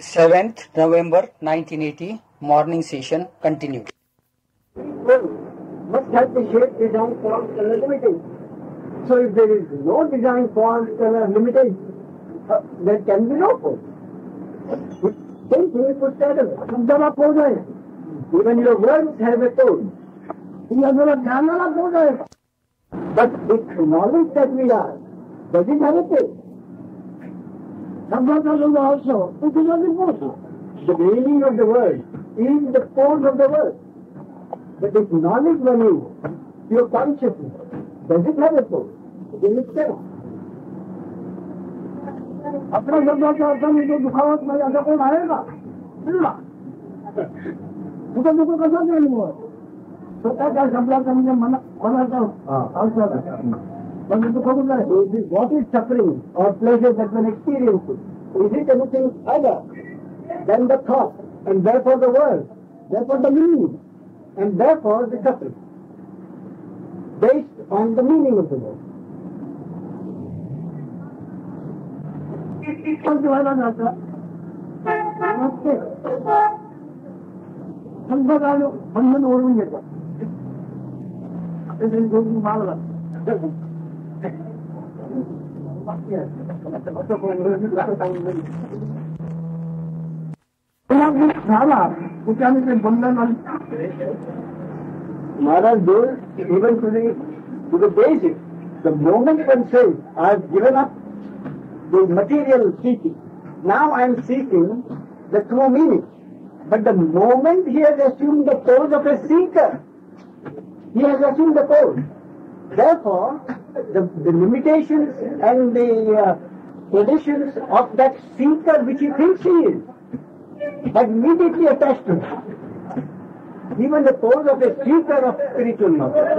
7th November 1980, morning session continued. Must have the shape, design, form, color, limitation. So if there is no design, form, color, limitation, there can be no pose. Same thing with pose. Even your words have a pose. But with knowledge that we are, does it have a pose? Also, it is not important. The meaning of the word is the pose of the word. But if knowledge one is your consciousness, does it have a pose? It is itself. अपना शब्दों का अर्थ में जो दुखावत में ऐसा कौन आएगा? बिल्ला। दुख कैसा नहीं हुआ? स्वतः का शब्द का मुझे मना तो what is suffering or pleasure that one experiences? Is it anything other than the thought, and therefore the word, therefore the meaning, and therefore the suffering, based on the meaning of the word? Maharaj goes even to the basic. The moment one says, I have given up the material seeking, now I am seeking the true meaning. But the moment he has assumed the pose of a seeker, he has assumed the pose. Therefore, the limitations and the traditions of that seeker which he thinks he is, are immediately attached to him. Even the pose of a seeker of spiritual knowledge.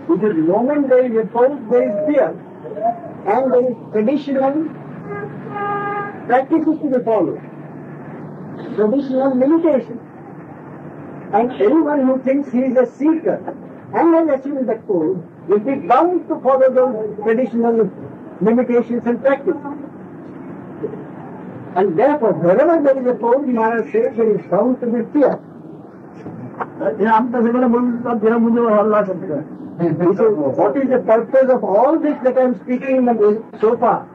Which is the moment there is a pose, there is fear, and there is traditional practices to be followed, traditional limitations. And anyone who thinks he is a seeker and has assumed that pose will be bound to follow those traditional limitations and practices. And therefore, wherever there is a pose, Maharaj says there is bound to be fear. He says, what is the purpose of all this that I am speaking so far?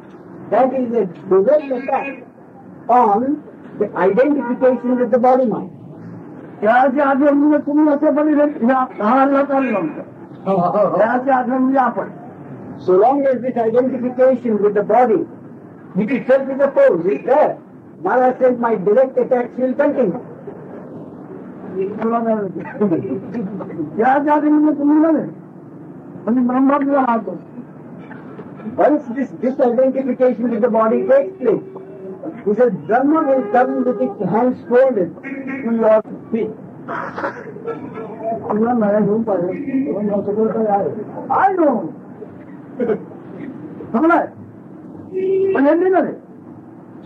That is a direct attack on the identification with the body mind. So long as this identification with the body, which itself is a pose, is there, Maharaj says my direct attacks will continue. Once this disidentification with the body takes place, he says Brahma will come with its hands folded to your feet. I know.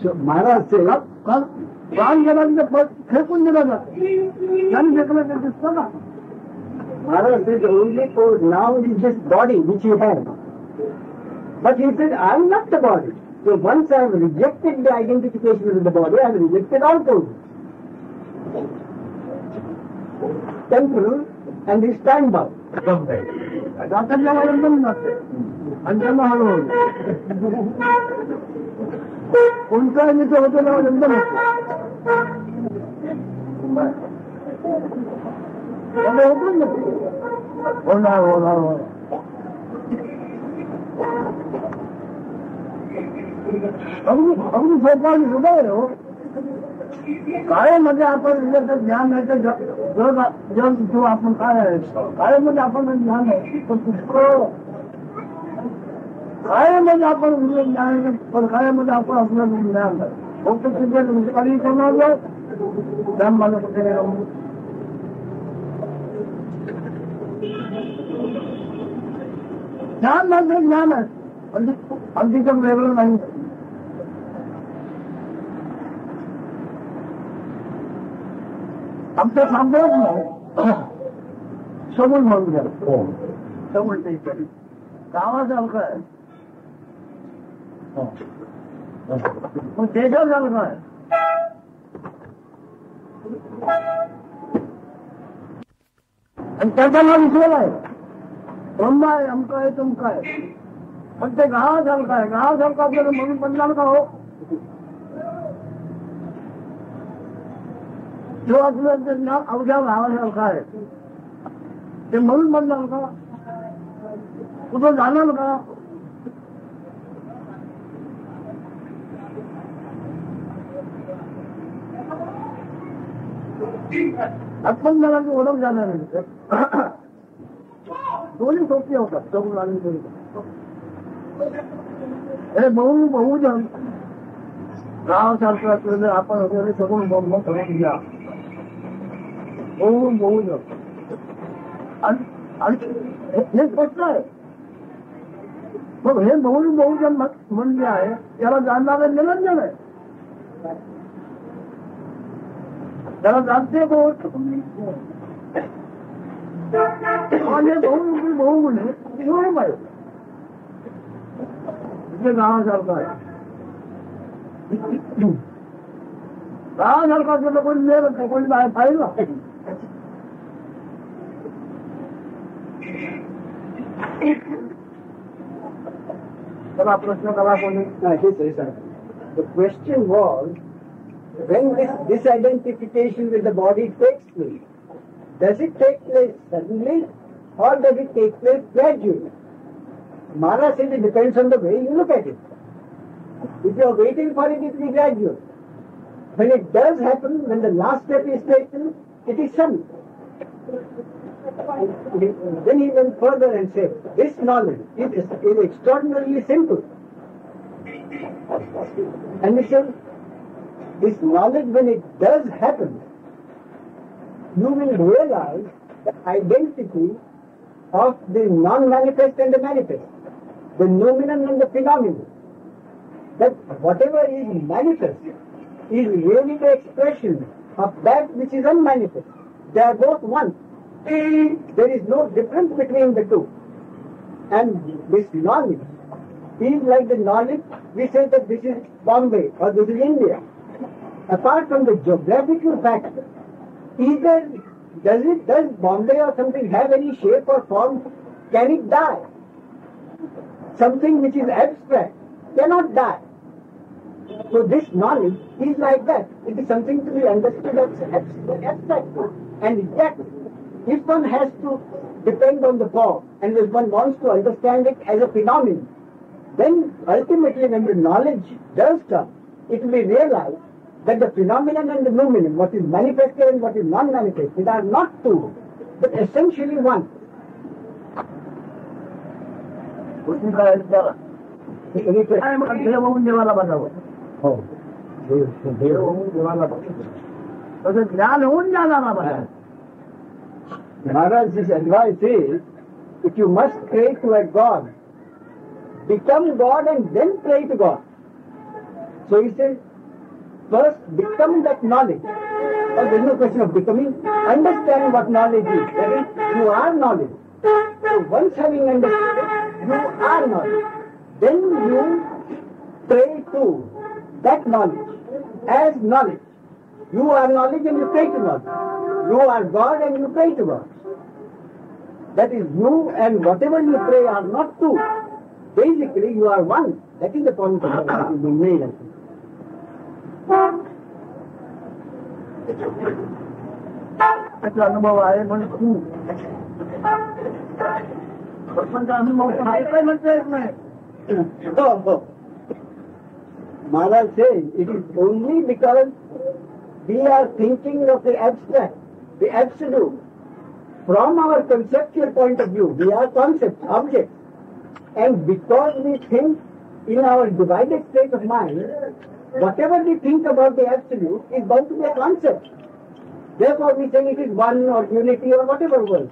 So Maharaj says, Maharaj says the only pose now is this body which you have. But he said, I am not the body. So once I have rejected the identification with the body, I have rejected all poses. Temporal and this time bound. उनका नहीं तो होता ना एकदम अभी सरकार ने सुना है वो काय मध्ये आपण ध्यान रहते जो आपण काय आहे काय मध्ये आपण ध्यान आहे पण पुष्कळ काय मध्ये आपण ज्ञान पण काय मध्ये आपण आपलं ज्ञान फक्त तिथे काही करणार ध्यान मला कुठे ध्यान म्हणजे ज्ञान आहे अधिकम लेवल नहीं हम तो सामने सबूत बोल गया सबूत नहीं करी कहाँ चल रहा है वो तेजा चल रहा है कैसा नाम इसमें है ब्रह्मा है हमका है तुमका है सत्य कहाँ चलता है कहाँ चलता है मन बंधन का हो जो अपने अवजा भाव चलता है ये मन बंधन का वो तो जाना लगा अपन जरा की ओळख जाना नहीं दोन्ही सोपी होतात सबूत आणि अरे बहु जण गाव सारखं असलेलं आपण वगैरे सगळं बघून करून घ्या बहु जण हे स्पष्ट आहे मग हे बहु जण म्हणजे आहे याला जाणणारं निरंजन आहे त्याला जाणते बहुत आणि बहु म्हणजे पाहिजे गावासारखं आहे गावासारखं असलं कोणी मिळत नाही कोणी बाहेर पाहिलं चला प्रश्न करा कोणी The question was, when this disidentification with the body takes place, does it take place suddenly or does it take place gradually? Maharaj says it depends on the way you look at it. If you are waiting for it, it will be gradual. When it does happen, when the last step is taken, it is sudden. Then he went further and said, this knowledge is extraordinarily simple. And he said, this knowledge, when it does happen, you will realize the identity of the non-manifest and the manifest, the noumenon and the phenomenon. That whatever is manifest is really the expression of that which is unmanifest. They are both one. There is no difference between the two. And this knowledge is like the knowledge, we say that this is Bombay or this is India. Apart from the geographical factor, either does Bombay or something have any shape or form? Can it die? Something which is abstract cannot die. So this knowledge is like that. It is something to be understood as abstract. And yet, if one has to depend on the form, and if one wants to understand it as a phenomenon, then ultimately when the knowledge does come, it will be realized that the phenomenon and the noumenon, what is manifested and what is non-manifested, are not two, but essentially one. Maharaj's advice is, if you must pray to a God, become God and then pray to God. So he says, first become that knowledge. There is no question of becoming. Understand what knowledge is. That is, you are knowledge. So once having understood it, you are knowledge. Then you pray to that knowledge as knowledge. You are knowledge and you pray to God. You are God and you pray to God. That is, you and whatever you pray are not two. Basically, you are one. That is the point of what is being made. अच्छा अनुभव आहे पण खूप अनुभव काय म्हणता येत नाही. Maharaj says it is only because we are thinking of the abstract, the absolute. From our conceptual point of view, we are concepts, objects. And because we think in our divided state of mind, whatever we think about the absolute is bound to be a concept. Therefore we say it is one or unity or whatever word.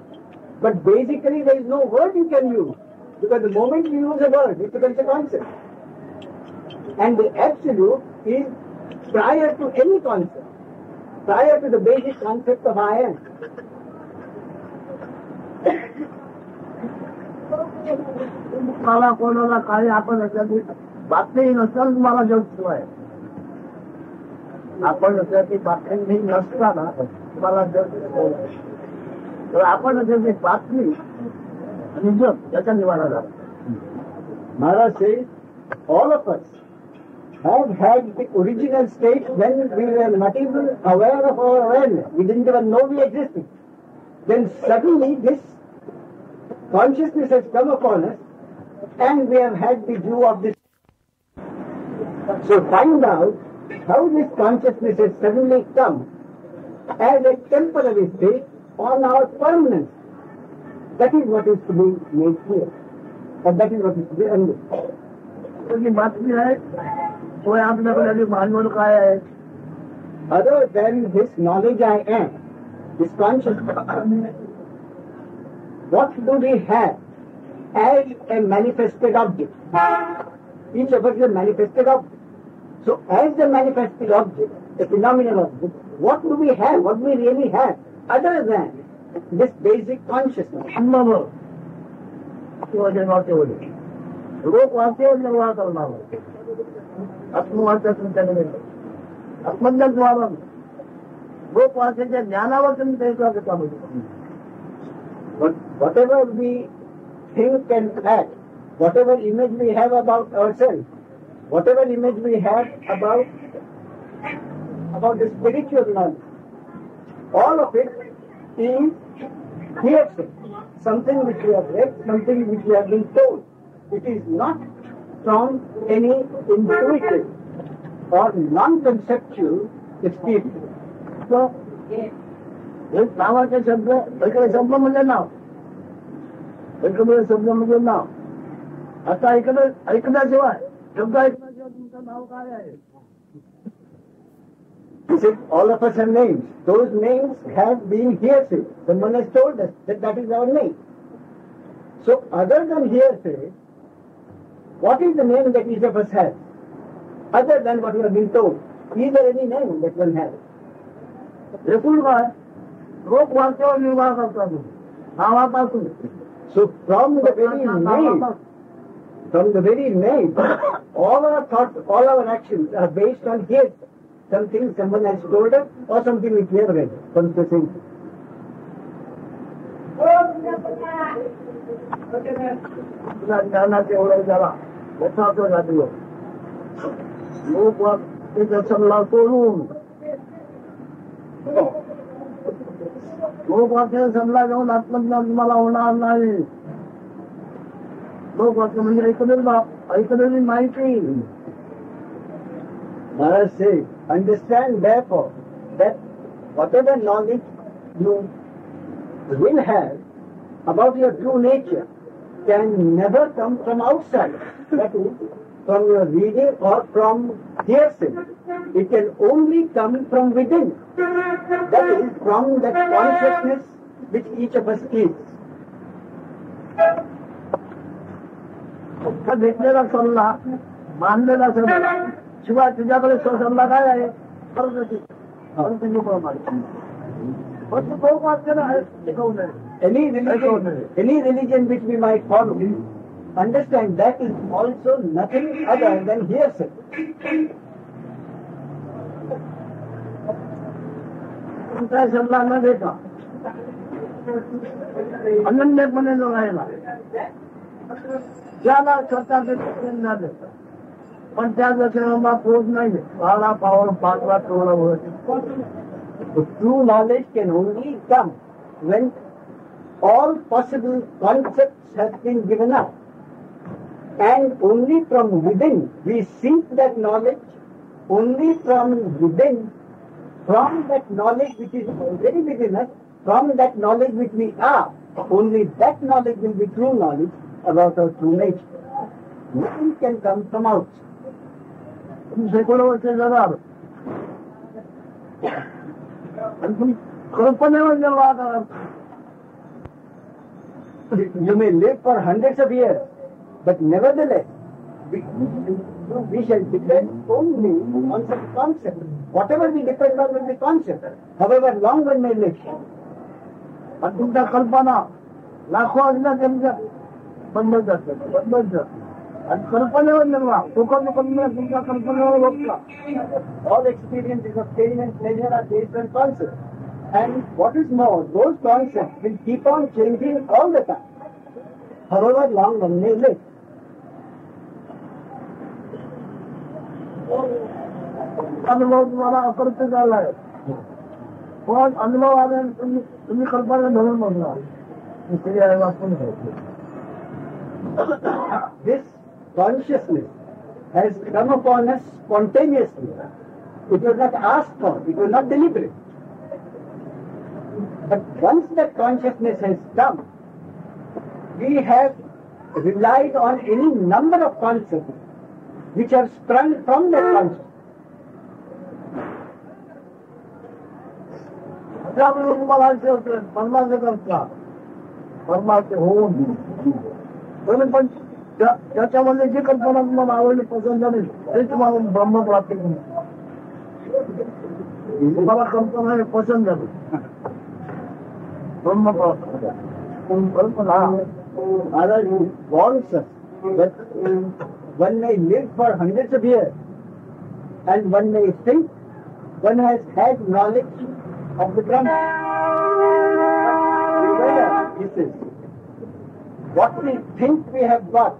But basically there is no word you can use. Because the moment we use a word, it becomes a concept. And the absolute is prior to any concept, prior to the basic concept of I am. मला कोणाला काही आपण याच्यातली बातमी नसताना तुम्हाला जग शिवाय आपण याच्यातली बातमी नसताना तुम्हाला जग शिकवलं तर आपण याच्यातली बातमी आणि जग याच्या निवाडा झाला. Maharaj says, all of us have had the original state when we were not even aware of our awareness. We didn't even know we existed. Then suddenly this consciousness has come upon us and we have had the view of this. So find out how this consciousness has suddenly come as a temporary state on our permanence. That is what is to be made clear. And that is what is to be understood. त्याची बातमी आहे तो आपल्याकडे भांडवल काय आहे. Other than this knowledge I am, this consciousness, what do we have as a manifested object? Each of us is a manifested object. So as the manifested object, a phenomenal object, what do we have? What do we really have other than this basic consciousness? अनुभव किंवा जन्माचे वडील लोक वाचते निर्वाह करणार आत्मवाच्यातून त्याने आत्मज्ञान व्हावं लोक वाचायच्या ज्ञानावर तुम्ही त्याचा काम होतो. But whatever we think and act, whatever image we have about ourselves, whatever image we have about the spiritual knowledge, all of it is hearsay, something which we have read, something which we have been told. It is not from any intuitive or non-conceptual experience. So, एक नावाचे शब्द एखादे शब्द म्हणजे नाव एखादे शब्द म्हणजे नाव. आता ऐकण्याशिवाय शब्द ऐकण्याशिवाय तुमचं नाव काय आहे. He said, all of us have names. Those names have been hearsay. Someone has told us that that is our name. So other than hearsay, what is the name that each of us has? Other than what we have been told. Is there any name that one has? एकूण काय लोक वाक्यावर निर्वाह करतात नावापासून. So from the very name, all our thoughts, all our actions are based on hearsay. Something someone has told us or something which we have read from the same. ज्ञानाचे एवढं झाला मोठा तो जातो लोक त्याचा सल्ला सोडून लोक वाक्याचा सल्ला घेऊन आत्मज्ञान तुम्हाला होणार नाही. लोक वाक्य म्हणजे ऐकलेली माहिती. Maharaj says, understand therefore that whatever knowledge you will have about your true nature can never come from outside. That is, from your reading or from hearsay. It can only come from within. That is, from that consciousness which each of us is. भेटलेला सल्ला मानलेला सल्ला शिवाय तुझ्याकडे तो सल्ला काय आहे any religion which we might follow, understand that is also nothing other than hearsay. तुमचा सल्ला न देता अनन्यपणे जो राहिला त्याला स्वतःचे न देता पण त्या दक्षिणा पोच नाही बाळा power 5 lakh crore. True knowledge can only come when all possible concepts have been given up. And only from within we seek that knowledge, only from within, from that knowledge which is already within us, from that knowledge which we are, only that knowledge will be true knowledge about our true nature. Nothing can come from outside. शेकडो वर्ष जगाल कल्पनेवर निर्वाह करा You may live for hundreds of years, but nevertheless, we shall depend only on such concept. Whatever we depend on will be concept, however long one may live. आणि तुमच्या कल्पना लाखो असल्या त्यांच्या बंद जातात, बंद जातात. आणि कल्पनेवर निर्माण लोकांची कल्पना तुमच्या कल्पनेवर बघता. All experiences of pain and pleasure are based on concepts. And what is more, those concepts will keep on changing all the time, however long one may live. अनुभव तुम्हाला अकृत्य झालाय, पण अनुभव आले तुम्ही कल्पना धरून बघणार. This consciousness has come upon us spontaneously. It was not asked for, it was not deliberate. But once that consciousness has come, we have relied on any number of concepts which have sprung from that consciousness. म्हणायचे होते परमाचे करता, परमाचे होऊन पण त्याच्यामध्ये जी कल्पना तुम्हाला आवडली, पसंत झाली, ते तुम्हाला ब्रह्म प्राप्ती करून तुम्हाला कल्पना पसंत झाली, ब्रह्म प्राप्त. कल्पना Maharaj warns us that one may live for hundreds of years and one may think one has had knowledge of the Brahma. Beware, he says, what we think we have got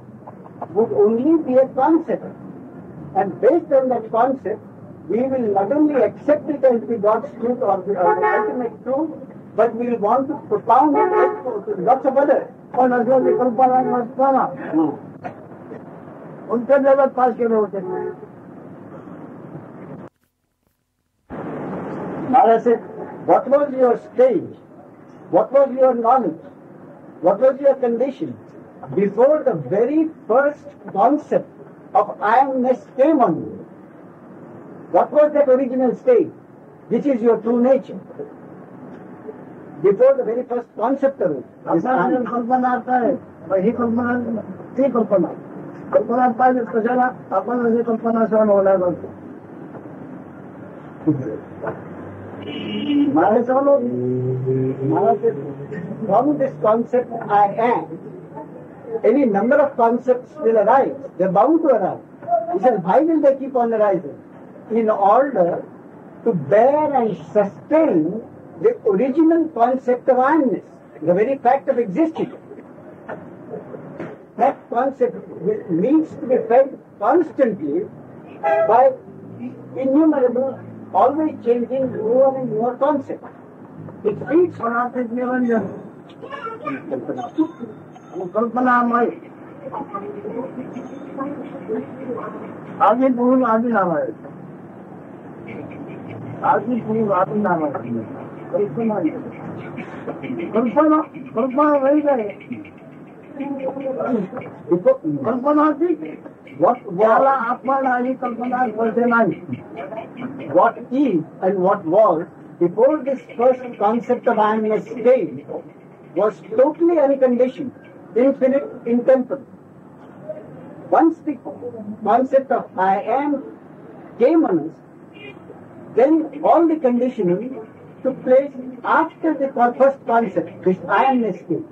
would only be a concept, and based on that concept we will not only accept it as the God's truth or the ultimate truth, but we will want to propound it to lots of others. पण असं कल्पना नसताना कोणत्या जगात पास केले होते. Maharaj said, what was your stage? What was your knowledge? What was your condition before the very first concept of I amness came on you? What was that original state? Which is your true nature? Before the very first concept of it. कल्पना आता है, ही कल्पना ती कल्पना कल्पना पाहिजे कशाला आपण अशी कल्पना सहन होणार करतो. Maharaj said, from this concept I am, any number of concepts will arise. They are bound to arise. He says, why will they keep on arising? In order to bear and sustain the original concept of I-ness, the very fact of existing. That concept needs to be fed constantly by innumerable, always changing newer and newer concepts. It feeds on our Niranjan कल्पनामय आदि पुरुष आदि नाम है, आदि पुरुष आदि नाम है. कल्पना कल्पना कल्पना वही है. कल्पना थी ज्याला आपण आणि कल्पना करते नाही. What is and what was before this first concept of I amness came was totally unconditioned, infinite, intemporal. Once the concept of I am came on us, then all the conditioning took place after the first concept, this I amness came.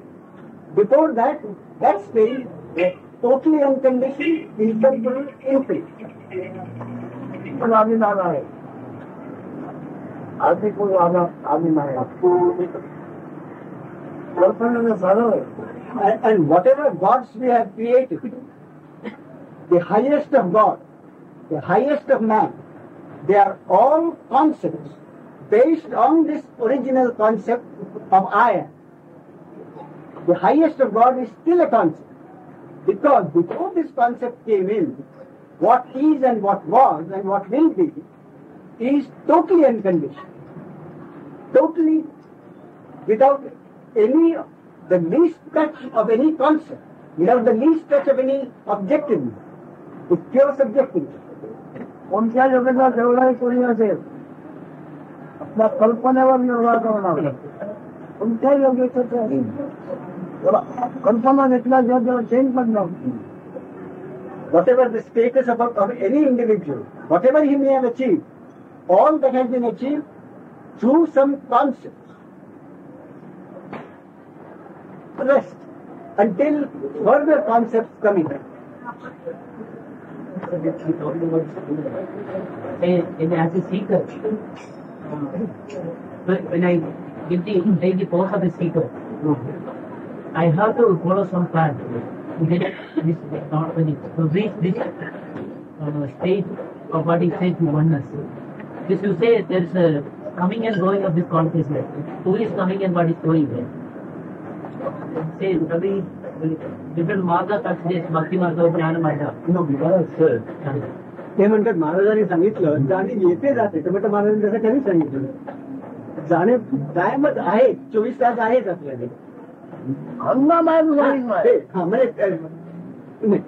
Before that, that stage was totally unconditioned, intemporal, infinite. आदि नाम है, आदि को आदि नाम है. कल्पना में सारा है. And whatever gods we have created, the highest of God, the highest of man, they are all concepts based on this original concept of I am. The highest of God is still a concept, because before this concept came in, what is and what was and what will be is totally unconditioned, totally without any, the least touch of any concept, without the least touch of any objectiveness. It's pure subjectivity. कोणत्या जगाचा जेवढाही कोणी असेल आपल्या कल्पनेवर निर्वाह करणार कोणत्याही योग्याचं कल्पना घेतला जेव्हा चेंज पडणार. Whatever the status of any individual, whatever he may have achieved, all that has been achieved through some concept. Rest until further concepts come in. And as a seeker, when I take the pose of a seeker, I have to follow some plan to get this to reach this state of what is said to oneness. This you say there is a coming and going of this consciousness. Who is coming and what is going there? Say every different marga touch this bhakti marga or jnana marga. No, because ते म्हणतात महाराजांनी सांगितलं जाणे येते जाते तर म्हणतात महाराजांनी तसं कधीच सांगितलं जाणे कायमच आहे 24 तास आहेच आपल्याकडे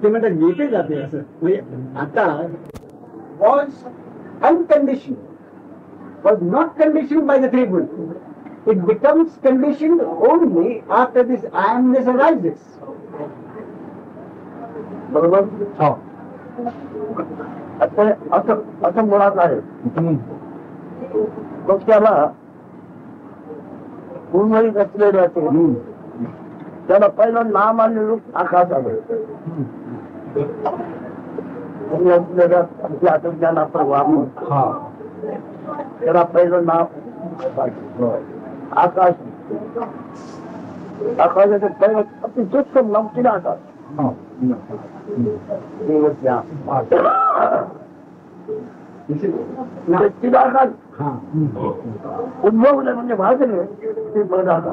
ते म्हणतात येते जाते असं म्हणजे आता was अनकंडिशन was not condition by the three good it becomes condition only after this I MNIST arises बरोबर असं मुळात आहे पक्षाला पूर्णही बसलेले असेल त्याला पहिलं नाम आणि रूप आकाश आलं असलेल्या आत्मज्ञानापर वापर त्याला पहिलं नाव आकाश आकाशाचं पहिलं अति सूक्ष्म नमकीन आकाश उद्भवले म्हणजे भाजले ते पदार्थ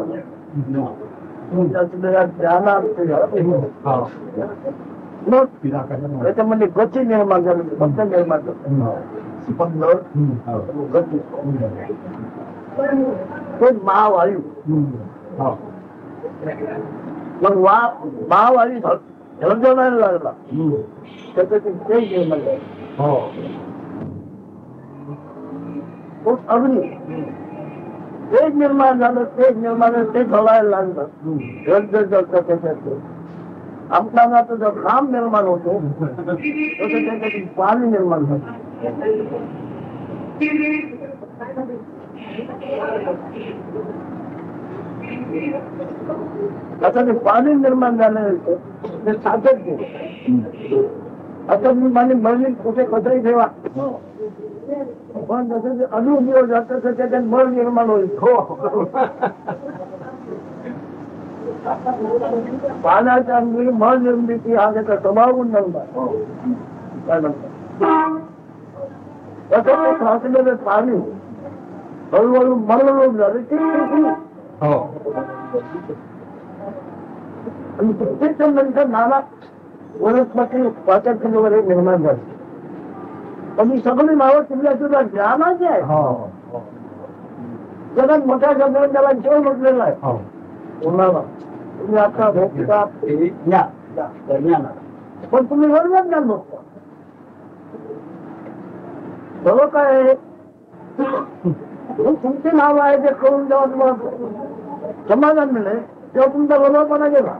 त्याच्यामध्ये गती निर्माण झाली फक्त निर्माण ते महावायू मग महावायू झळझळायला लागला त्याच्यात ते निर्माण झालं अग्नी तेज निर्माण झालं तेज निर्माण झालं ते झळायला लागलं त्याच्यात आपल्याला जो काम निर्माण होतो तसं त्याच्यात पाणी निर्माण झालं आता ते पाणी निर्माण झाल्यानंतर ते सातत्य आता मी माझी मर्जी कुठे कसंही ठेवा पण जसं ते अनुपयोग जातं तसं त्याच्यात मळ निर्माण होईल पाण्याच्या अंगी मळ निर्मिती हा त्याचा स्वभाव गुण काय म्हणतात तसं ते साचलेलं पाणी हळूहळू मळरूप झालं आणि प्रत्येक नंतर नाना वनस्पती पाचक वगैरे निर्माण झाली पण ही सगळी नावं तिथल्या सुद्धा ज्ञानाची आहे जगात मोठ्या शब्दाने त्याला जीव म्हटलेला आहे कोणाला तुम्ही आता भोगता पण तुम्ही बरोबर ज्ञान भोगता बरोबर काय आहे तुमचे नाव आहे ते करून जेव्हा तुम्हाला समाधान मिळेल तेव्हा तुमचा बरोबरपणा गेला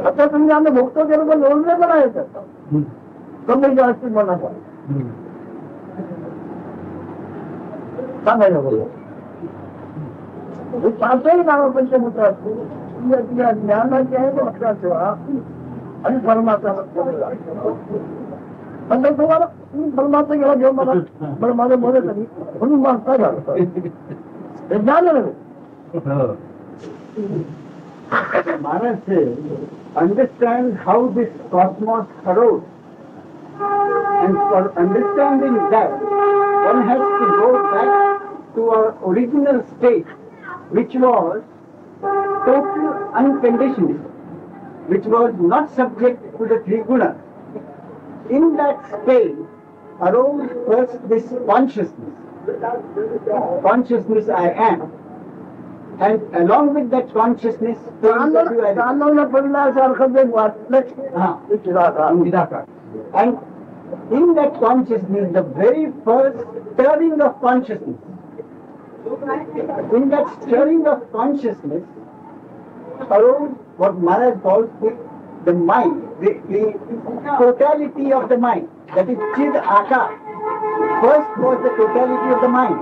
आता तुम्ही आम्ही भोगतो केलं पण जोडले पण आहेत कमी जास्त मनाचा सांगायला बरोबर पाचही नावं पंचभूत असते ज्ञानाची आहे लक्षात ठेवा आणि परमात्मा म्हणजे तुम्हाला परमात्मा गेला घेऊन मला बरं माझं बोलत नाही म्हणून मग काय झालं हे ज्ञान नव्हे Maharaj says, understand how this cosmos arose. And for understanding that, one has to go back to our original state, which was total unconditioned, which was not subject to the three gunas. In that state arose first this consciousness I am. And along with that consciousness, and in that consciousness, the very first turning of consciousness In that stirring of consciousness arose what Maharaj calls the mind, the totality of the mind. That is Chid Akar. First was the totality of the mind.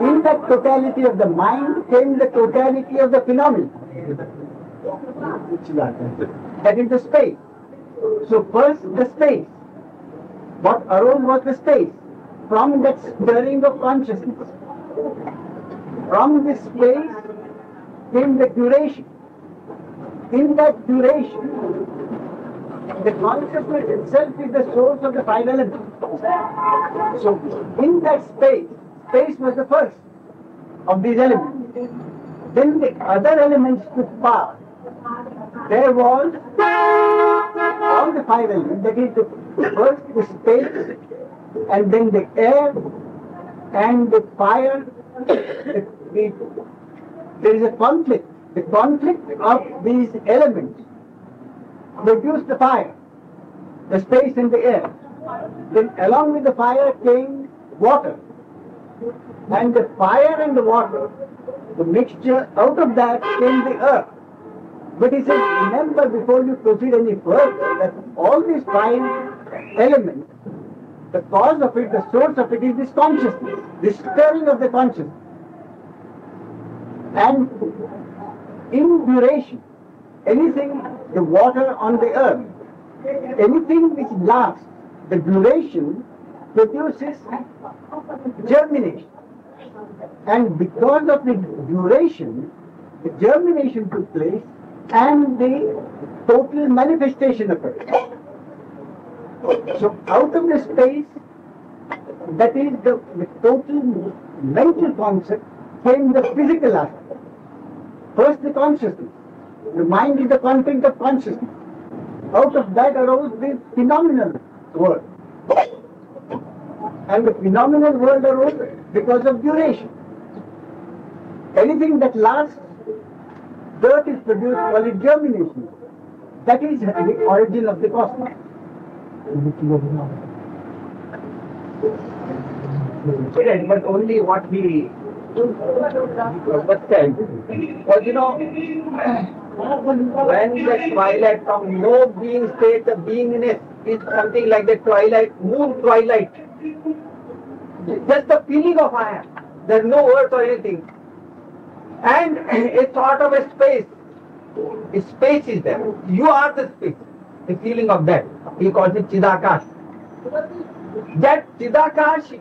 In that totality of the mind came the totality of the phenomenon. That is the space. So first the space. What arose was the space. From that stirring of consciousness. From this space came the duration. In that duration, the consciousness itself is the source of the five elements. So, in that space, space was the first of these elements. Then the other elements took part. There was all the five elements, that is first the space, and then the air, and the fire. There is a conflict. The conflict of these elements produced the fire, the space and the air. Then along with the fire came water. And the fire and the water, the mixture, out of that came the earth. But he says, remember before you proceed any further that all these five elements, the cause of it, the source of it is this consciousness, this stirring of the consciousness. And in duration, anything, the water on the earth, anything which lasts, the duration produces germination. And because of the duration, the germination took place and the total manifestation occurred. So out of the space, that is the total mental concept, came the physical aspect. First the consciousness. The mind is the content of consciousness. Out of that arose the phenomenal world. And the phenomenal world arose because of duration. Anything that lasts, dirt is produced, call it germination. That is the origin of the cosmos. But only what we understand was, when the twilight from no being state, the beingness is something like the twilight, moon twilight. Just the feeling of I am. There's no words or anything. And a sort of a space. A space is there. You are the space. The feeling of that. He calls it Chidakash. That Chidakash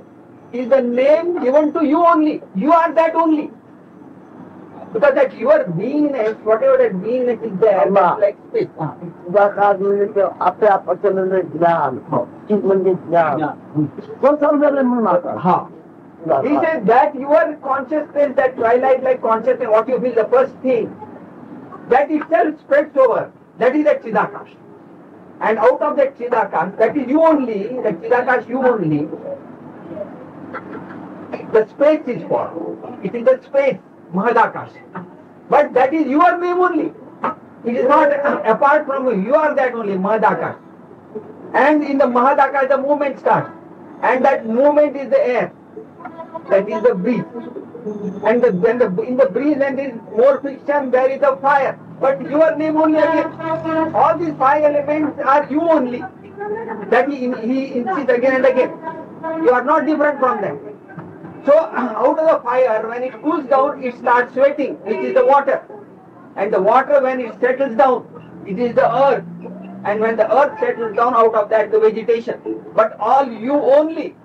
is the name given to you only. You are that only. Because that your beingness, whatever that beingness is there, that's like space. He says that your consciousness, that twilight-like consciousness, what you feel, the first thing, that itself spreads over. That is that Chidakash. And out of that Chidakash, that is you only, that Chidakash you only, the space is formed. It is the space, Mahadakash. But that is your name only. It is not apart from you. You are that only, Mahadakash. And in the Mahadakash, the movement starts. And that movement is the air. That is the breeze. And in the breeze, and there is more friction, there is the fire. But your name only again. All these five elements are you only. That he insists again and again. You are not different from them. So out of the fire, when it cools down, it starts sweating, which is the water. And the water, when it settles down, it is the earth. And when the earth settles down, out of that the vegetation. But all you only.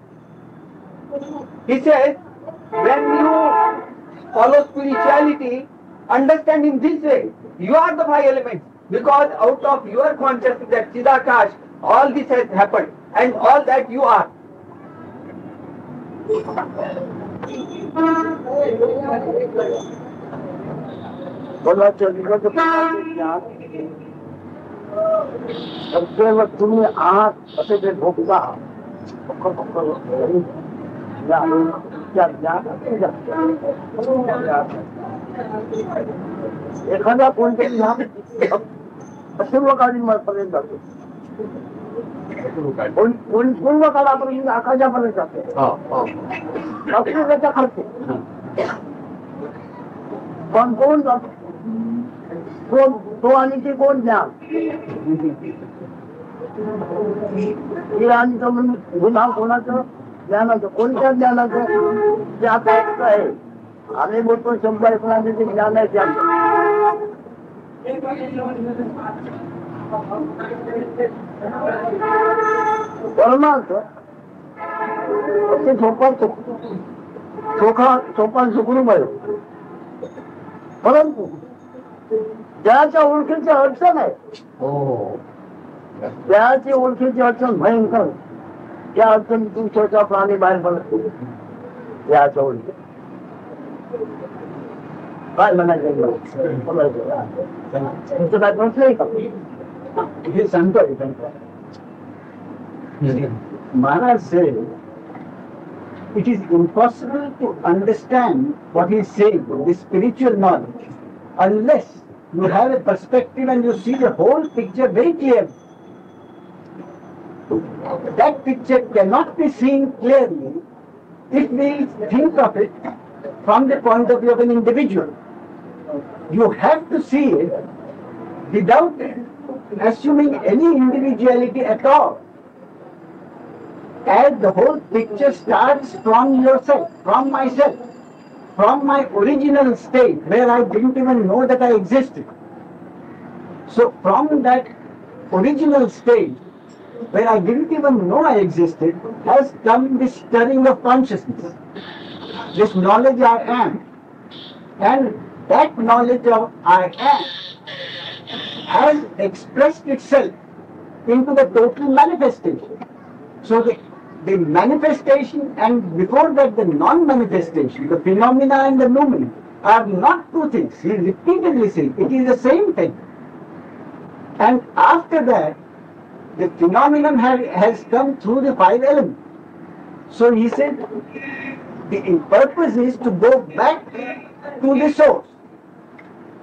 He says, when you follow spirituality, understand in this way, you are the five elements. Because out of your consciousness, that Chidakash, all this has happened. And all that you are. तुम्हें आँख असे भोगता एखादा कोणत्याही पूर्वकाळीपर्यंत जातो पूर्वकाळापर्यंत आकाशापर्यंत जाते त्याच्या खालते पण कोण तो आणि ते कोण ज्ञान आणि गुन्हा कोणाचं ज्ञानाचं कोणत्या ज्ञानाचं ते आता एक आहे आम्ही बोलतो शंभर एकराचे जे ज्ञान आहे त्याचं परमार्थ ते सोपान सुखरूप आहे परंतु त्याच्या ओळखीची अडचण आहे त्याची ओळखीची अडचण भयंकर त्या अडचणीतून छोटा प्राणी बाहेर पडतो त्याच्या ओळखी काय म्हणायचं तुमचं काय प्रश्न आहे का हे सांगतोय Maharaj said, it is impossible to understand what he is saying, this spiritual knowledge, unless you have a perspective and you see the whole picture very clearly. That picture cannot be seen clearly if we think of it from the point of view of an individual. You have to see it without assuming any individuality at all. As the whole picture starts from yourself, from myself, from my original state where I didn't even know that I existed. So from that original state where I didn't even know I existed has come this stirring of consciousness, this knowledge I am, and that knowledge of I am has expressed itself into the total manifestation. So the manifestation and before that the non-manifestation, the phenomena and the noumena are not two things. He repeatedly says it is the same thing. And after that, the phenomenon has come through the five elements. So he said the purpose is to go back to the source.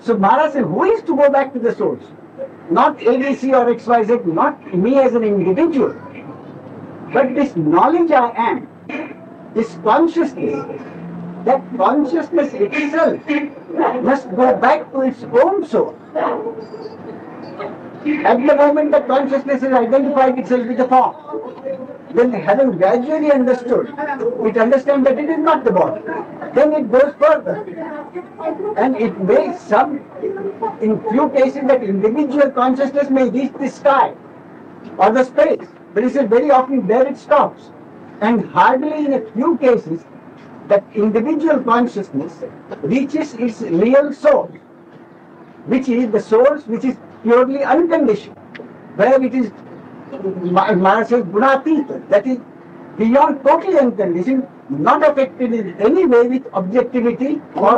So Maharaj said, who is to go back to the source? Not ABC or XYZ, not me as an individual. But this knowledge I am, this consciousness, that consciousness itself must go back to its own source. At the moment that consciousness has identified itself with the form, then having gradually understood, it understands that it is not the body. Then it goes further. And it may in few cases that individual consciousness may reach the sky or the space. But he said very often there it stops. And hardly in a few cases that individual consciousness reaches its real source, which is the source which is purely unconditioned, where it is, Maharaj says, gunatita, that is beyond totally unconditioned, not affected in any way with objectivity or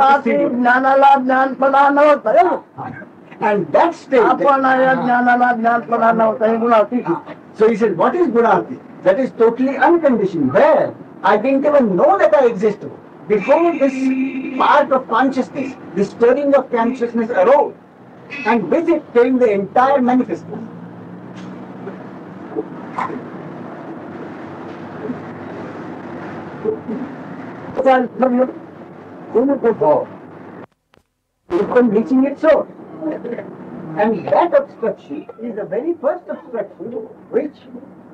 and that state. So he said, what is gunati? That is totally unconditioned, where I didn't even know that I existed. Before this part of consciousness, this stirring of consciousness arose, and with it came the entire manifestation. From reaching its source. And that obstruction is the very first obstruction which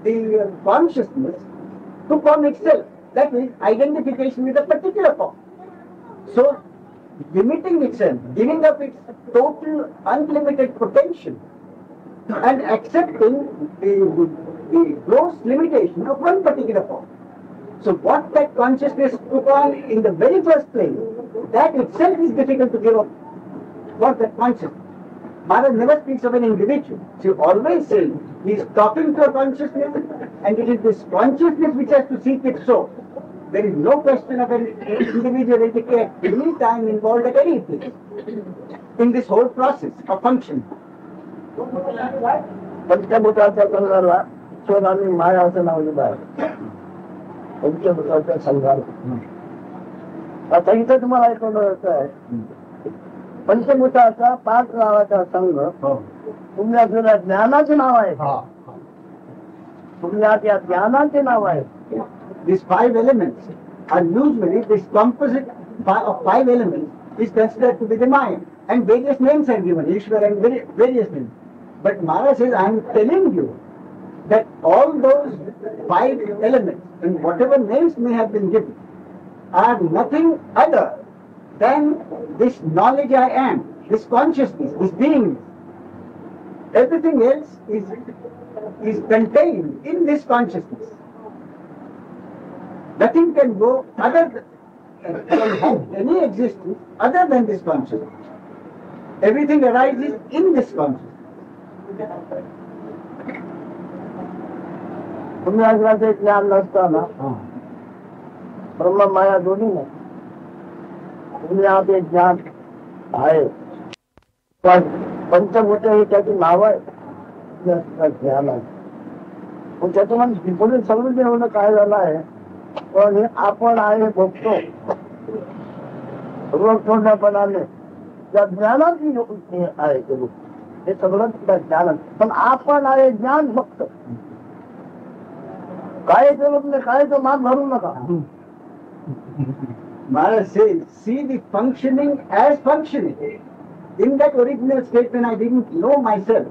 the consciousness took on itself. That is identification with a particular form. So, limiting itself, giving up its total unlimited potential and accepting the gross limitation of one particular form. So what that consciousness took on in the very first place, that itself is difficult to give up. What that consciousness? Maharaj never speaks of an individual. She always says he is talking to a consciousness, and it is this consciousness which has to seek its source. There is no question of an individuality at any time involved at any place in this whole process of functioning. पंचभूताच्या संघाला शोधाने माया असं नाव दिलं आहे. पंचभूताच्या संघाला आता इथं तुम्हाला ऐकवलं आहे पंचभूताचा 5 नावाचा संघ तुमच्या तुला ज्ञानाचे नाव आहे. तुमच्या त्या ज्ञानाचे नाव आहे. These 5 elements are usually this composite of 5 elements is considered to be the mind. And various names are given, Ishvara and various names. But Maharaj says, I am telling you that all those 5 elements and whatever names may have been given are nothing other than this knowledge I am, this consciousness, this beingness. Everything else is contained in this consciousness. Nothing can go other than, can have any existence other than this consciousness. Everything arises in this consciousness. पुण्याग्रहाचे ज्ञान नसताना ब्रह्म माया दोन्ही नाही. पुण्याचे ज्ञान आहे पण पंचभूत हे त्याची नाव आहे ज्ञान आहे. पण त्याच्यामध्ये पुढे सगळं जे होणं काय झालं आहे पण हे आपण आहे बघतो रोग थोड्यापणाने त्या ज्ञानाची आहे ते हे सगळं त्या ज्ञान पण आपण आहे ज्ञान फक्त काय काय तो मान भरू नका. Maharaj says, see the functioning as functioning. In that original state when I didn't know myself,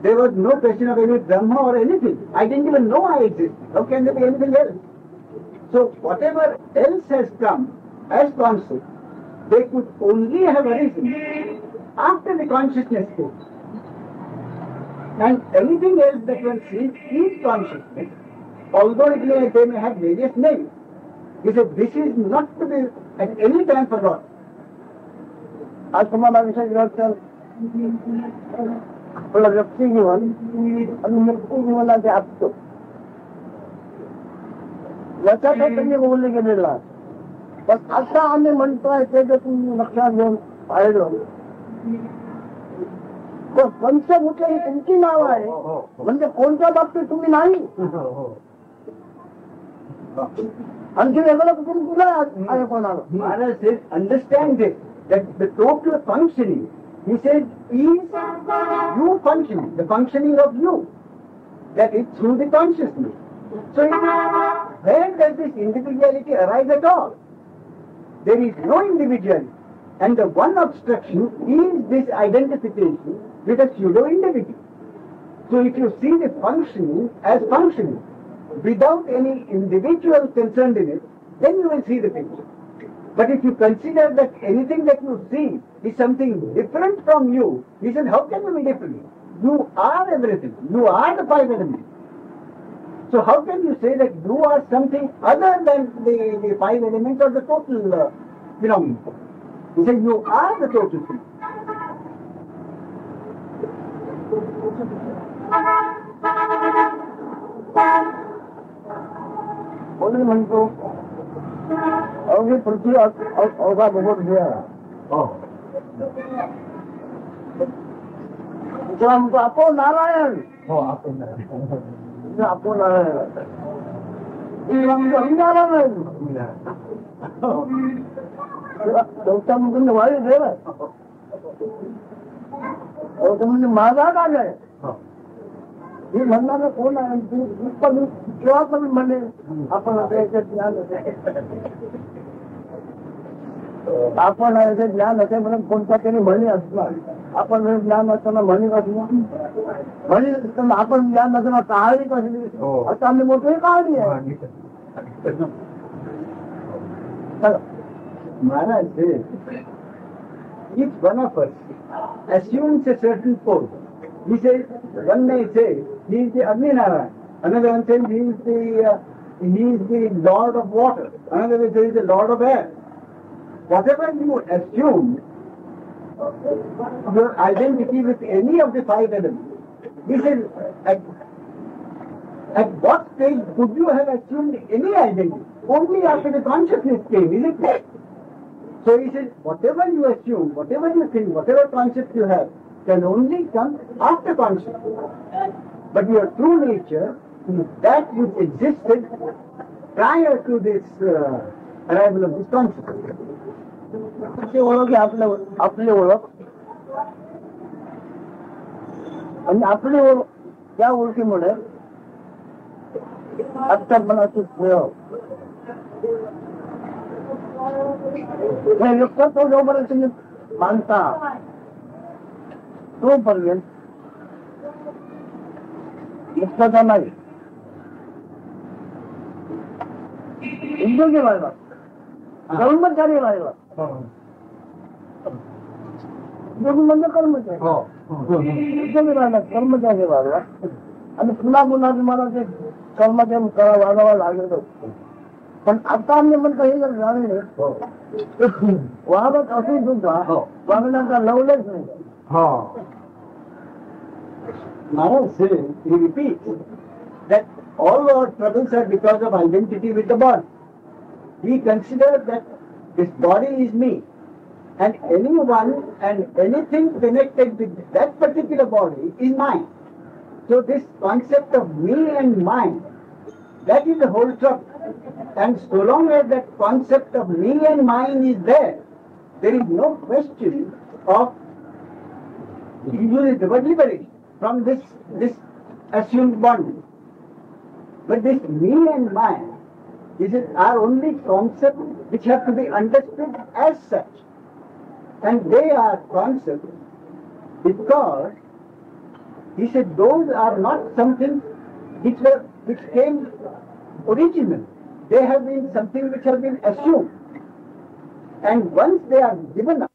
there was no question of any Brahma or anything. I didn't even know I existed. How can there be anything else? So whatever else has come as concept, they could only have arisen after the consciousness state. And anything else that one sees is consciousness. Although they may have various names. He said, this is not to be at any time forgotten. आज तुम्हाला विषय विचार आपलं व्यक्ती जीवन आणि मुक्ती जीवनाचे असतो याच्यात तुम्ही बोलले गेलेला आहे. पण आता आम्ही म्हणतोय ते जर तुम्ही लक्षात घेऊन पाहिलं तर पंचभूत ही तुमची नाव आहे म्हणजे कोणत्या बाबतीत तुम्ही नाही आणखी वेगळं कुठून तुला आहे कोणाला. Maharaj says, understand this, that the total functioning, he says, is you functioning, the functioning of you, that is through the consciousness. So where does this individuality arise at all? There is no individuality. And the one obstruction is this identification with a pseudo-individual. So if you see the functioning as functioning, without any individual concerned in it, then you will see the picture. But if you consider that anything that you see is something different from you, he says, how can you be different? You are everything. You are the 5 elements. So how can you say that you are something other than the 5 elements or the total phenomenon? He says, you are the total thing. कोणी म्हणतो अवघी पृथ्वी अवघा बघत घ्या दुसरा म्हणतो आपण नारायण आपण नारायण नारायण चौथा म्हणतो वायू देव चौथा म्हणजे माझा काय आहे हे म्हणणार कोण आहे केव्हा पण म्हणे आपण ज्ञान आपण ज्ञान असे म्हणून कोणता तरी म्हणी असणार आपण ज्ञान असताना म्हणी असणार म्हणी असताना आपण ज्ञान नसताना कहाणी कसली आता आम्ही मोठी कहाणी आहे. Maharaj says, each one of us assumes a certain pose. He says, one may say, he is the Agni Narayan. Another one says, he is the Lord of water. Another one says, he is the Lord of air. Whatever you assume, your identity with any of the 5 elements, he says, at what stage could you have assumed any identity? Only after the consciousness came, isn't it? So he says, whatever you assume, whatever you think, whatever concept you have, can only come after consciousness. But your true nature, that which existed prior to this arrival of this consciousness. ते ओळख आपली ओळख आणि आपली ओळख त्या ओळखीमुळे अत्तरपणाची मैं व्यक्त तो जोपर्यंत तुम्ही मानता तोपर्यंत मुक्तता नाही. उद्योगी व्हायला, कर्मचारी व्हायला. उद्योगी म्हणजे कर्मचारी, उद्योगी व्हायला, कर्मचारी व्हायला आणि पुन्हा पुन्हा तुम्हाला ते कर्मचारी वाढावा लागत असतो. पण आता आम्ही म्हणतो हे जर झाले वागत असून सुद्धा वागण्याचा लवलेच नाही. Maharaj says, he repeats, that all our troubles are because of identity with the body. We consider that this body is me, and anyone and anything connected with that particular body is mine. So this concept of me and mine, that is the whole trouble. And so long as that concept of me and mine is there is no question of liberation from this assumed bondage. But this me and mine are only concepts which have to be understood as such. And they are concepts because he said those are not something which came original. They have been something which have been assumed. And once they are given up,